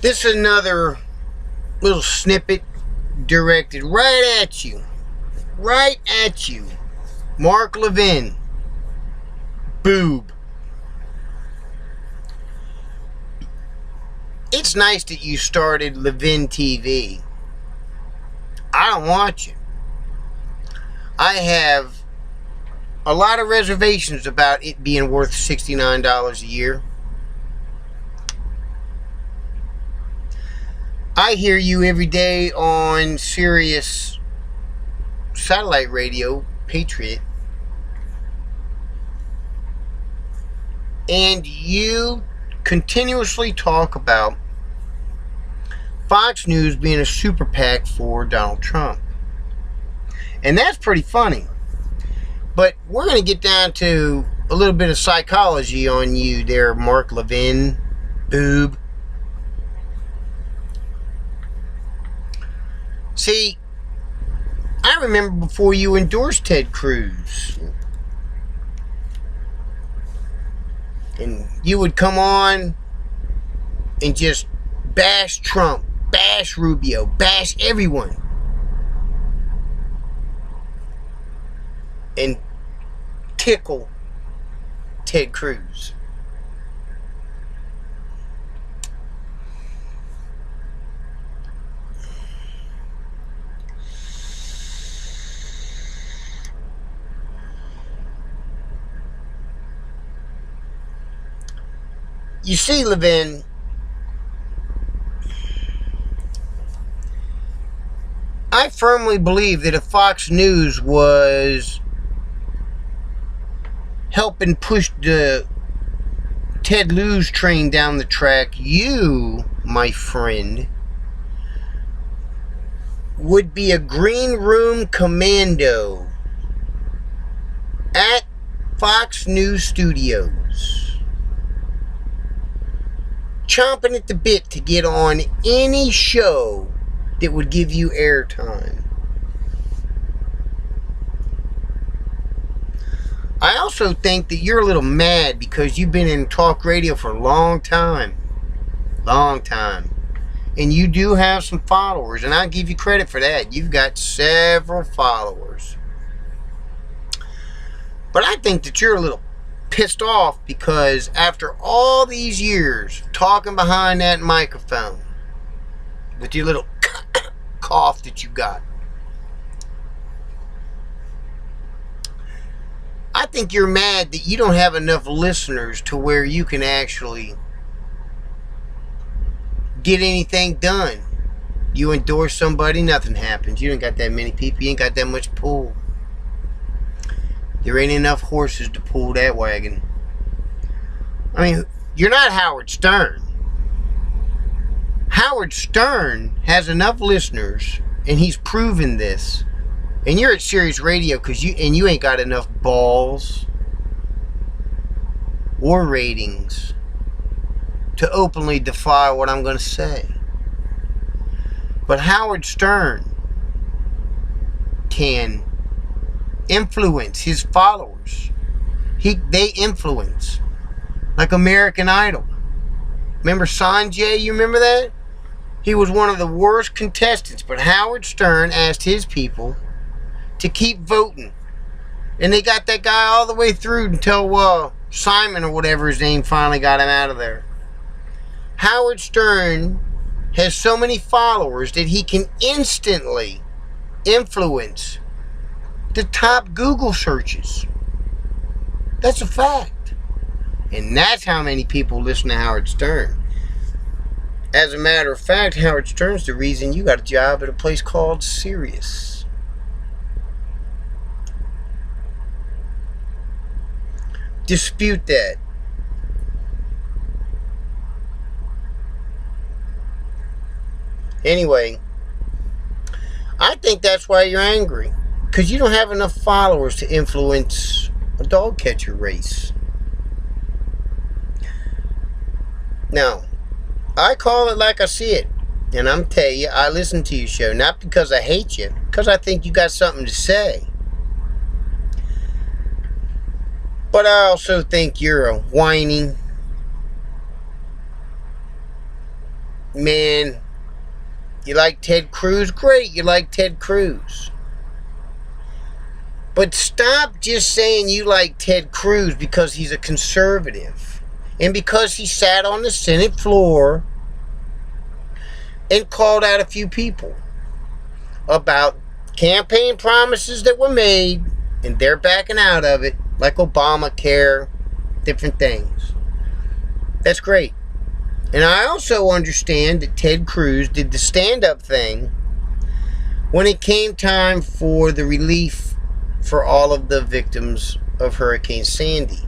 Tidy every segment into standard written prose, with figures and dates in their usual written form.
This is another little snippet directed right at you. Right at you. Mark Levin. Boob. It's nice that you started Levin TV. I don't watch it. I have a lot of reservations about it being worth $69 a year. I hear you every day on Sirius satellite radio, Patriot, and you continuously talk about Fox News being a super PAC for Donald Trump. And that's pretty funny. But we're going to get down to a little bit of psychology on you there, Mark Levin, boob. See, I remember before you endorsed Ted Cruz, and you would come on and just bash Trump, bash Rubio, bash everyone, and tickle Ted Cruz. You see, Levin, I firmly believe that if Fox News was helping push the Ted Luz train down the track, you, my friend, would be a green room commando at Fox News Studios, chomping at the bit to get on any show that would give you airtime. I also think that you're a little mad because you've been in talk radio for a long time. Long time. And you do have some followers, and I'll give you credit for that. You've got several followers. But I think that you're a little pissed off because after all these years talking behind that microphone with your little cough that you got, I think you're mad that you don't have enough listeners to where you can actually get anything done. You endorse somebody, nothing happens. You ain't got that many people. You ain't got that much pull. There ain't enough horses to pull that wagon. I mean, you're not Howard Stern. Howard Stern has enough listeners, and he's proven this. And you're at Sirius Radio because you ain't got enough balls or ratings to openly defy what I'm going to say. But Howard Stern can influence his followers. They influence. Like American Idol. Remember Sanjay? You remember that? He was one of the worst contestants, but Howard Stern asked his people to keep voting. And they got that guy all the way through until Simon or whatever his name finally got him out of there. Howard Stern has so many followers that he can instantly influence the top Google searches. That's a fact. And that's how many people listen to Howard Stern. As a matter of fact, Howard Stern's the reason you got a job at a place called Sirius. Dispute that. Anyway, I think that's why you're angry. Because you don't have enough followers to influence a dog catcher race. Now, I call it like I see it. And I'm telling you, I listen to your show. Not because I hate you. Because I think you got something to say. But I also think you're a whiny, man, you like Ted Cruz? Great, you like Ted Cruz. But stop just saying you like Ted Cruz because he's a conservative. And because he sat on the Senate floor and called out a few people about campaign promises that were made, and they're backing out of it, like Obamacare, different things. That's great. And I also understand that Ted Cruz did the stand-up thing when it came time for the relief for all of the victims of Hurricane Sandy.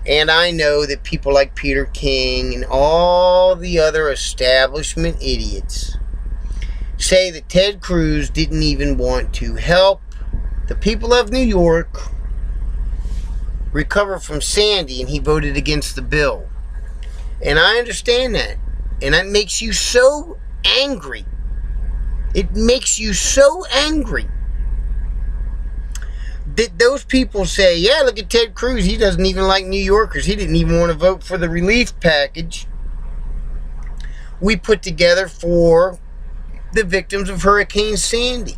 And I know that people like Peter King and all the other establishment idiots say that Ted Cruz didn't even want to help the people of New York recover from Sandy, and he voted against the bill. And I understand that. And that makes you so angry. It makes you so angry that those people say, yeah, look at Ted Cruz. He doesn't even like New Yorkers. He didn't even want to vote for the relief package we put together for the victims of Hurricane Sandy.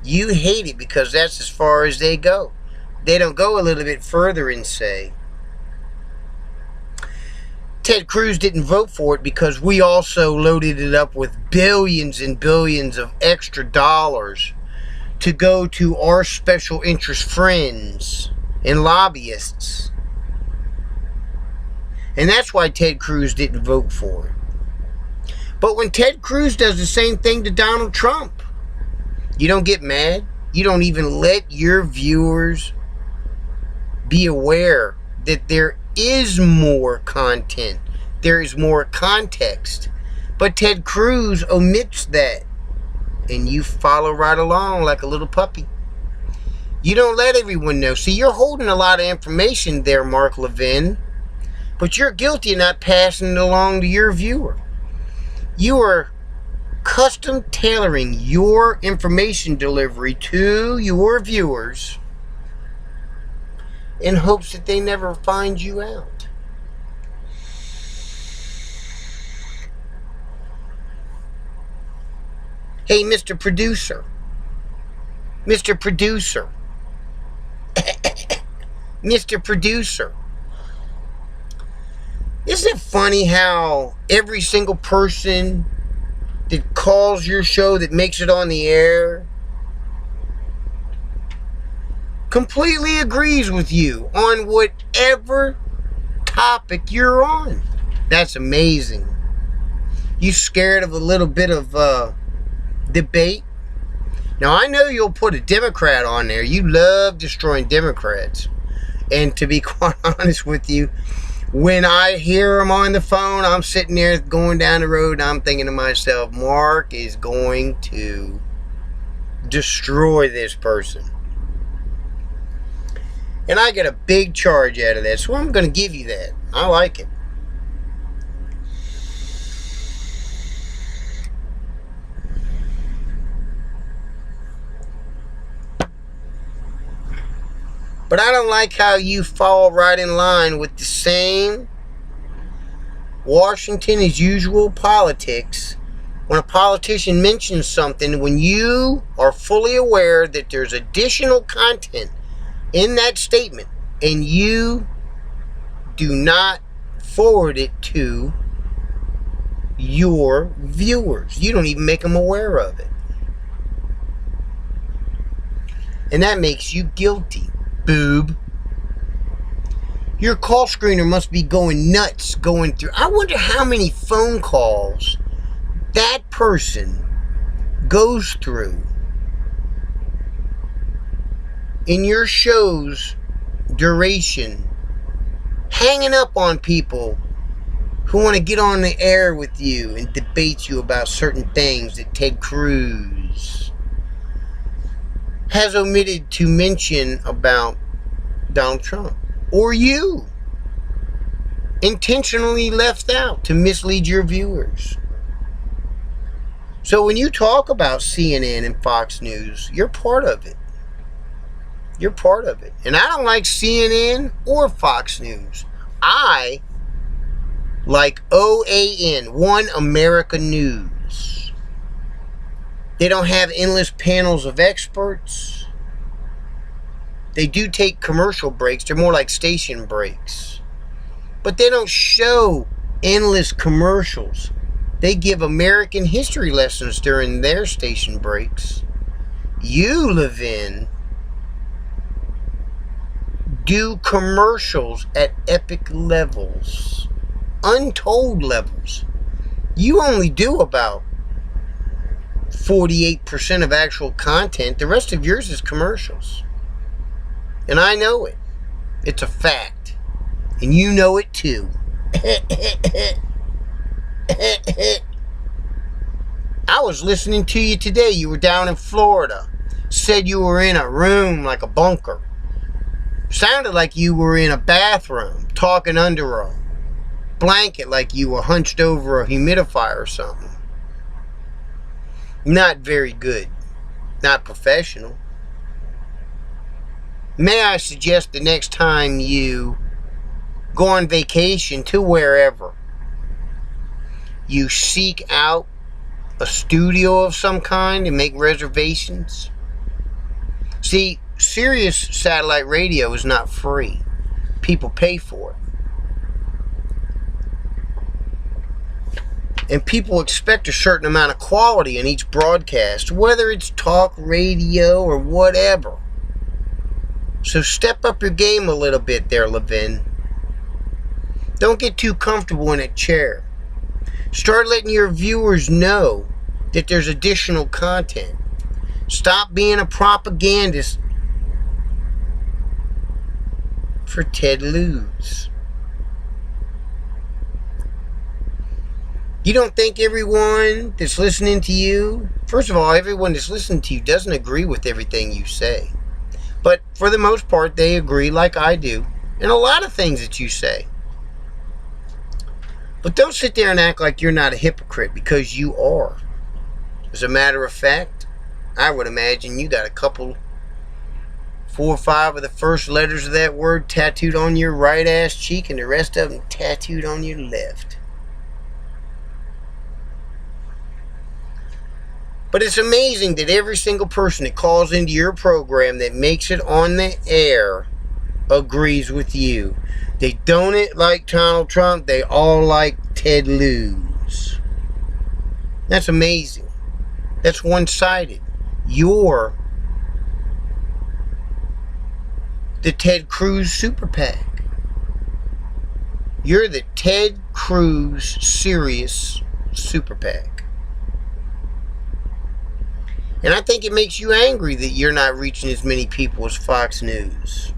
You hate it because that's as far as they go. They don't go a little bit further and say, Ted Cruz didn't vote for it because we also loaded it up with billions and billions of extra dollars to go to our special interest friends and lobbyists. And that's why Ted Cruz didn't vote for it. But when Ted Cruz does the same thing to Donald Trump, you don't get mad. You don't even let your viewers be aware that there is more content. There is more context. But Ted Cruz omits that. And you follow right along like a little puppy. You don't let everyone know. See, you're holding a lot of information there, Mark Levin. But you're guilty of not passing it along to your viewer. You are custom tailoring your information delivery to your viewers in hopes that they never find you out. Hey, Mr. Producer. Mr. Producer. Mr. Producer. Isn't it funny how every single person that calls your show, that makes it on the air, completely agrees with you on whatever topic you're on? That's amazing. You scared of a little bit of debate? Now, I know you'll put a Democrat on there. You love destroying Democrats. And to be quite honest with you, when I hear them on the phone, I'm sitting there going down the road and I'm thinking to myself, Mark is going to destroy this person. And I get a big charge out of that, so I'm going to give you that. I like it. But I don't like how you fall right in line with the same Washington as usual politics. When a politician mentions something, when you are fully aware that there's additional content in that statement and you do not forward it to your viewers. You don't even make them aware of it. And that makes you guilty. Boob. Your call screener must be going nuts going through. I wonder how many phone calls that person goes through in your show's duration, hanging up on people who want to get on the air with you and debate you about certain things that Ted Cruz has omitted to mention about Donald Trump, or you intentionally left out to mislead your viewers. So when you talk about CNN and Fox News, you're part of it. You're part of it. And I don't like CNN or Fox News. I like OAN, One America News. They don't have endless panels of experts. They do take commercial breaks. They're more like station breaks. But they don't show endless commercials. They give American history lessons during their station breaks. You, Levin, do commercials at epic levels. Untold levels. You only do about 48% of actual content. The rest of yours is commercials. And I know it. It's a fact. And you know it too. I was listening to you today. You were down in Florida. Said you were in a room like a bunker. Sounded like you were in a bathroom talking under a blanket like you were hunched over a humidifier or something. Not very good. Not professional. May I suggest the next time you go on vacation to wherever, you seek out a studio of some kind and make reservations? See, Sirius satellite radio is not free. People pay for it. And people expect a certain amount of quality in each broadcast, whether it's talk radio or whatever. So step up your game a little bit there, Levin. Don't get too comfortable in a chair. Start letting your viewers know that there's additional content. Stop being a propagandist for Ted Luz. You don't think everyone that's listening to you, first of all, everyone that's listening to you doesn't agree with everything you say. But for the most part, they agree like I do in a lot of things that you say. But don't sit there and act like you're not a hypocrite, because you are. As a matter of fact, I would imagine you got a couple, 4 or 5 of the first letters of that word tattooed on your right ass cheek and the rest of them tattooed on your left. But it's amazing that every single person that calls into your program that makes it on the air agrees with you. They don't like Donald Trump. They all like Ted Luz. That's amazing. That's one-sided. You're the Ted Cruz Super PAC. You're the Ted Cruz Sirius Super PAC. And I think it makes you angry that you're not reaching as many people as Fox News.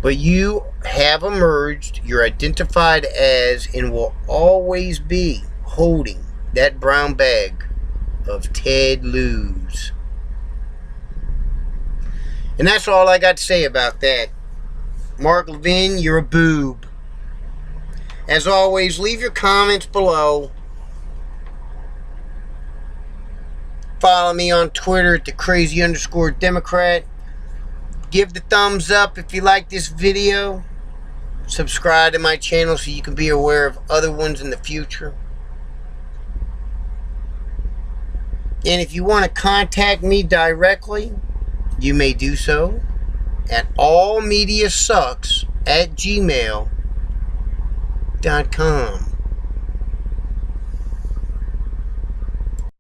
But you have emerged, you're identified as, and will always be holding that brown bag of Ted Luz. And that's all I got to say about that. Mark Levin, you're a boob. As always, leave your comments below. Follow me on Twitter at @thecrazy_Democrat. Give the thumbs up if you like this video. Subscribe to my channel so you can be aware of other ones in the future. And if you want to contact me directly, you may do so at allmediasucks@gmail.com.